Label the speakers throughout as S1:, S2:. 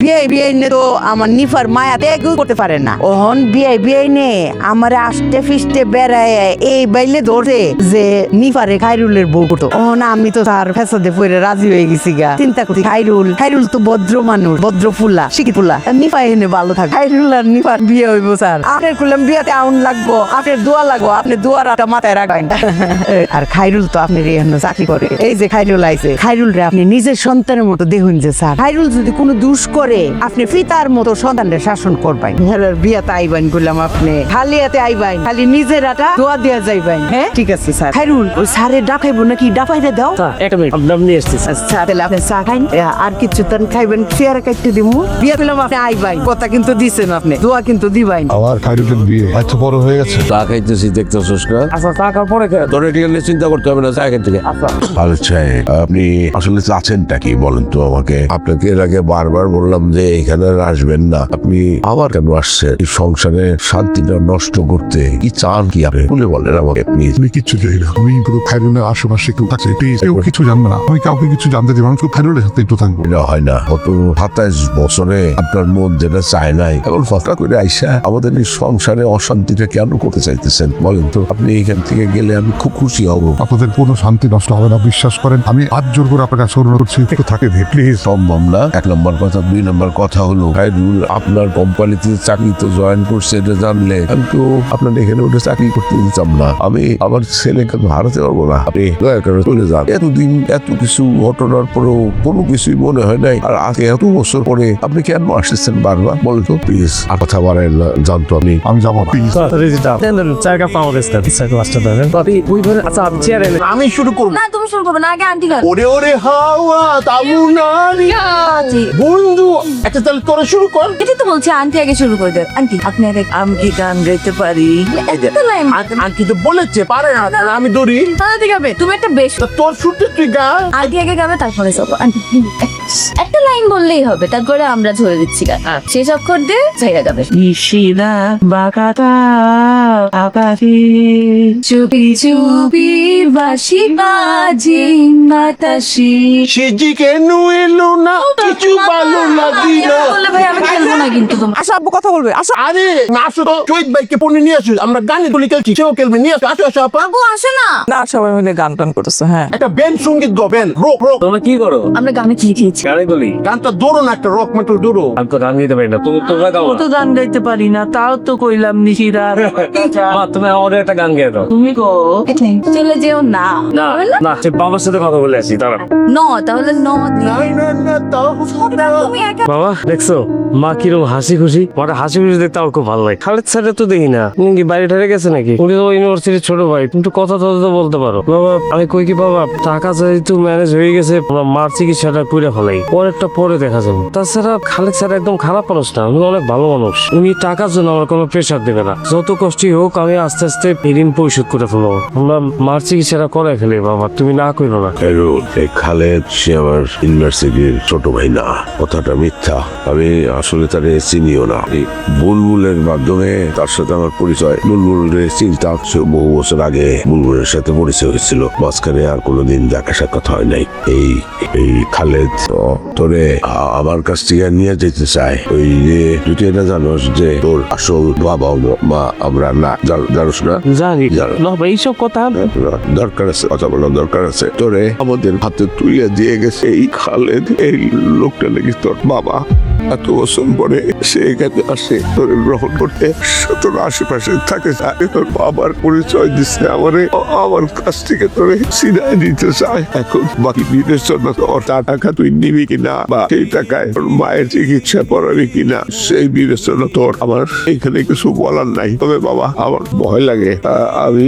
S1: বিয়ে নে তো আমার নিফার মায়া ত্যাগ করতে পারে না। ওহন বিয়ে নে আমার আষ্টে ফিস্টে বেড়ায় এই বাইলে ধরে যে নিফারে খাইরুলের বউ করতো। ওহন আমি তো তার ফেসাদে পড়ে রাজি হয়ে গেছি গা। চিন্তা করি খাইরুল তো ভদ্র মানুষ, ভদ্র ফুলা, শিক্ষিত ফুলা। নিফা এনে ভালো থাকে। খাইরুল আর নিফার বিয়ে হইব স্যার। আপনার করলাম বিয়েতে আউন লাগবো, আপনার দোয়া লাগবো, আপনি দোয়ার একটা মাথায় রাখবেন। আর খাইরুল তো আপনার এখানে চাকরি করে। এই যে খাইরুল আইছে, খাইরুল রে আপনি নিজের সন্তানের মতো দেখুন যে স্যার। খাইরুল যদি কোনো দুষ করে আপনি পিতার মতো সন্তানদের শাসন করবেন। বিয়াতে আইবেন বললাম, আপনি খালি হাতে আইবেন, খালি নিজের একটা দোয়া দিয়া যাইবেন। হ্যাঁ ঠিক আছে স্যার। খাইরুল ওই স্যারের ডাকাইবো নাকি? ডাকাইতে দাও।
S2: একটা মিনিট, নাম নিয়ে এসছি।
S1: আচ্ছা তাহলে আপনি চা খাইন, আর কিছু তান খাইবেন, চেয়ারে কাটতে দিমু। বিয়া পেলাম আপনি আইবেন, কথা কিন্তু দিছেন, আপনি দোয়া কিন্তু দিবেন।
S3: আমার খাইরুলের বিয়ে এত বড় হয়ে গেছে।
S4: চা খাইতেছি দেখতেছিস না?
S2: আচ্ছা টাকার পরে
S4: তোর এটা নিয়ে চিন্তা করতে হবে না, চা খাই থেকে। আচ্ছা আপনি আসলে চাচ্ছেনটা কি বলেন তো আমাকে? আপনাকে এর আগে বারবার বললাম যে এখানে আর আসবেন না, আপনি আবার কেন আসছেন? এই সংসারে শান্তিটা নষ্ট করতে কি চান কি আপনি বলে বলেন আমাকে প্লিজ।
S3: আমি কিচ্ছু জানি না, আমি পুরো খাইরুলের আশেপাশে কেউ থাকছে, কেউ কিছু জানবে না। আমি কাউকে কিছু জানতে চাই, আমি খাইরুলের সাথে একটু থাকবো।
S4: এটা হয় না। গত 27 বছরে আপনার মন যেটা চায় নাই, এখন ফাঁকা করে আইসা আমাদের এই সংসারে অশান্তিটা কেন করতে চাইতেছেন বলেন তো? আপনি এখান থেকে গেলে আমি খুব খুশি হব।
S3: আপনাদের কোনো শান্তি নষ্ট হবে না, বিশ্বাস করেন। আমি আজ জোর করে আপনার কাছে অনুরোধ করছি, একটু থাকে প্লিজ।
S4: সম্ভব না। 1 নম্বর কথা। 2 নম্বর কথা হলো খাইরুল আপনার কোম্পানিতে চাকরি তো জয়েন করছে, এটা জানলে আমি তো আপনার এখানে ওটা চাকরি করতে দিতাম না। আমি আমার ছেলেকে তো হারাতে পারবো না। আপনি দয়া করে চলে যান। এতদিন এত কিছু ঘটনার পরেও কোনো কিছুই মনে হয় নাই, আর আজকে এত বছর পরে আপনি কেন আসতেছেন বারবার বলে তো? প্লিজ আর কথা বাড়ায় না, জানতো আমি
S3: যাবো না, প্লিজ।
S5: আমি শুরু করবো
S6: না তুমি শুরু করবে না, আগে আন্টি গান।
S5: ওরে ওরে হাওয়া তামুনারি বন্ধু, একটা তাহলে তোরা শুরু কর।
S6: এটাই তো বলছি, আন্টি আগে শুরু করে দেন। আন্টি আপনি আগে।
S1: আমি কি গান গাইতে পারি?
S6: একটা লাইন
S5: আন্টি তো বলেছে পারে না, তাহলে আমি ধরি।
S6: আন্টি গাবে, তুমি একটা বেশ।
S5: তা তোর শুরুতে তুই গা।
S6: আন্টি আগে গাবে, তারপরে সব। আন্টি একটা লাইন বললেই হবে, তারপরে আমরা ধরে দিচ্ছি গান। শেষ অক্ষর দিয়ে জায়গা গাবে।
S1: নিশিনা বাকাতা আকাশি
S6: চুপি চুপি বাঁশি বাজে বাতাসি।
S5: সেজি কেন এলো না, কিছু ভালো লাগি না।
S6: বললে ভাই আমি খেলবো না কিন্তু তোমার।
S1: আসো আব্বু কথা বলবে, আসো।
S5: আরে না আসো তো, শহীদ ভাইকে পড়ে নিয়ে আসো, আমরা গানে তুলি খেলছি, সেও খেলবে, নিয়ে আসো। আসো আসো আপা।
S6: বাবু আসে না।
S1: না সবাই মিলে গান টান করতেছে। হ্যাঁ
S5: একটা ব্যান্ড সঙ্গীত গো, ব্যান্ড রক রক।
S2: তোমরা কি করো?
S6: আমরা গানে খেয়েছি।
S2: গানে বলি?
S5: গানটা দৌড়ো না, একটা রক মেটাল দৌড়ো।
S2: আমি তো গান গাইতে পারি না। তোমরা গাও না?
S1: তো গান গাইতে পারি না, তাও তো কইলাম নিশিরা।
S2: মা, তুমি আমাদের একটা গান গেয়ে দাও।
S1: তুমি গো
S6: চলে যেও না।
S2: না না, সে বাবার সাথে কথা বলে আসি। দাঁড়া
S6: ন তাহলে ন দিয়ে।
S5: না না না, তাও
S6: তুমি একা।
S2: বাবা, দেখছো মা কিরকম হাসি খুশি? মাটা হাসি খুশি দেখতে আমার খুব ভালো লাগে। খালেদ স্যারের তো দেখি না, উনি কি বাইরে ঠারে গেছে নাকি? উনি তো ইউনিভার্সিটির ছোট ভাই, কিন্তু কথা তো বলতে পারো। বাবা আমি কই কি বাবা, টাকা যেহেতু ম্যানেজ হয়ে গেছে, আমরা মার চিকিৎসাটা করে ফেলাই, পরেরটা পরে দেখা যাবে। তাছাড়া খালেদ স্যার একদম খারাপ মানুষ না, উনি অনেক ভালো মানুষ। উনি টাকার জন্য আমার কোনো প্রেশার দেবে না। যত কষ্টই হোক আমি আস্তে আস্তে ঋণ পরিশোধ করে ফেলবো। আমরা মার চিকিৎসাটা করে ফেলি। বাবা তুমি না কইরো না।
S4: খাইরুল, এই খালেদ সে আমার ইউনিভার্সিটির ছোট ভাই না, কথাটা মিথ্যা। আমি আসলে তারে চিনিও না। এই বুলবুলের মাধ্যমে তার সাথে আমার পরিচয়। বুলবুলের চিন্তা বহু বছর আগে বুলবুলের সাথে পরিচয় হয়েছিল, মাঝখানে আর কোনোদিন দেখা সাক্ষাৎ হয় নাই। এই খালেদ তোরে আমার কাছ থেকে নিয়ে যেতে চায়। ওই যে তুই এটা জানোস যে তোর আসল বাবা মা আমরা না, জানোস না?
S2: জানি
S4: জানো
S2: না ভাই, এইসব কথা
S4: দরকার আছে, কথা বলার দরকার আছে। তোরে আমাদের হাতে তুলে দিয়ে গেছে এই খালেদ। এই লোকটা নাকি তোর বাবা। এত বছর পরে সে এখানে আসে তোর গ্রহণ করতে, তোর আশেপাশে থাকে, তোর বাবার পরিচয় দিচ্ছে আমারে, আমার কাছ থেকে তোরে সিনাই দিতে চায়। এখন বাকি বিবেচনা তোর টাকা তুই নিবি কিনা, বা সেই টাকায় তোর মায়ের চিকিৎসা করাবি কিনা, সেই বিবেচনা তোর। আমার এখানে কিছু বলার নাই, তবে বাবা আমার ভয় লাগে, আমি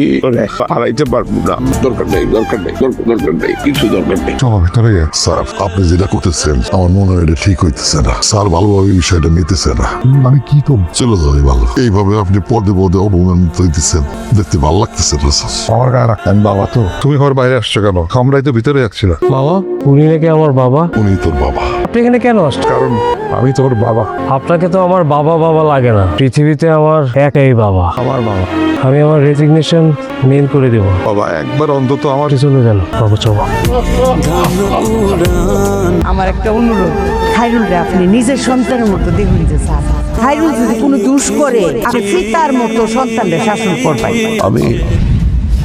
S4: হারাইতে পারবো না। দরকার নেই, দরকার নেই, দরকার নেই, কিছু দরকার নেই।
S3: চলো ভেতরে যাই। স্যার আপনি যেটা করতেছেন আমার মনে হয় এটা ঠিক হইতেছে না। স্যার ভালোভাবে বিষয়টা নিতেছে না। আমি কি করব? চলে যাবে ভালো। এইভাবে আপনি পদে পদে অপমানিত হইতেছেন, দেখতে ভালো লাগতেছে না স্যার। আমার গায়ে রাখেন বাবা। তো তুমি ঘর বাইরে আসছো কেন? আমরাই তো ভিতরে যাচ্ছিলাম।
S2: বাবা, উনি নাকি আমার বাবা?
S3: উনি তোর বাবা।
S2: আপনি এখানে কেন আসছেন?
S3: কারণ আমি তোর বাবা।
S2: আপনাকে তো আমার বাবা লাগে না। পৃথিবীতে আমার একই বাবা, আমার বাবা। আমি আমার রেজিগনেশন মেইল করে দেব।
S3: বাবা একবার অন্তত আমার
S2: চলে যান বাবু, চলো।
S1: আমার একটা অনুরোধ, খাইরুলরে আপনি নিজের সন্তানের মতো দেখুন যে স্যার খাইরুল যদি কোনো দোষ করে আপনি পিতার মতো সন্তানদের শাসন করবেন।
S4: আমি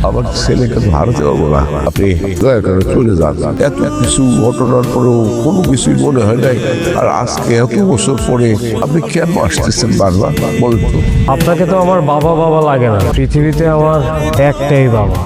S4: আমার ছেলেকে হারাতে পারবো না। আপনি দয়া করে চলে যান। এত কিছু ঘটনার পরেও কোনো কিছুই মনে হয় নাই, আর আজকে এত বছর পরে আপনি কেন আসতেছেন বারবার বলুন তো?
S2: আপনাকে তো আমার বাবা বাবা লাগে না, পৃথিবীতে আমার একটাই বাবা।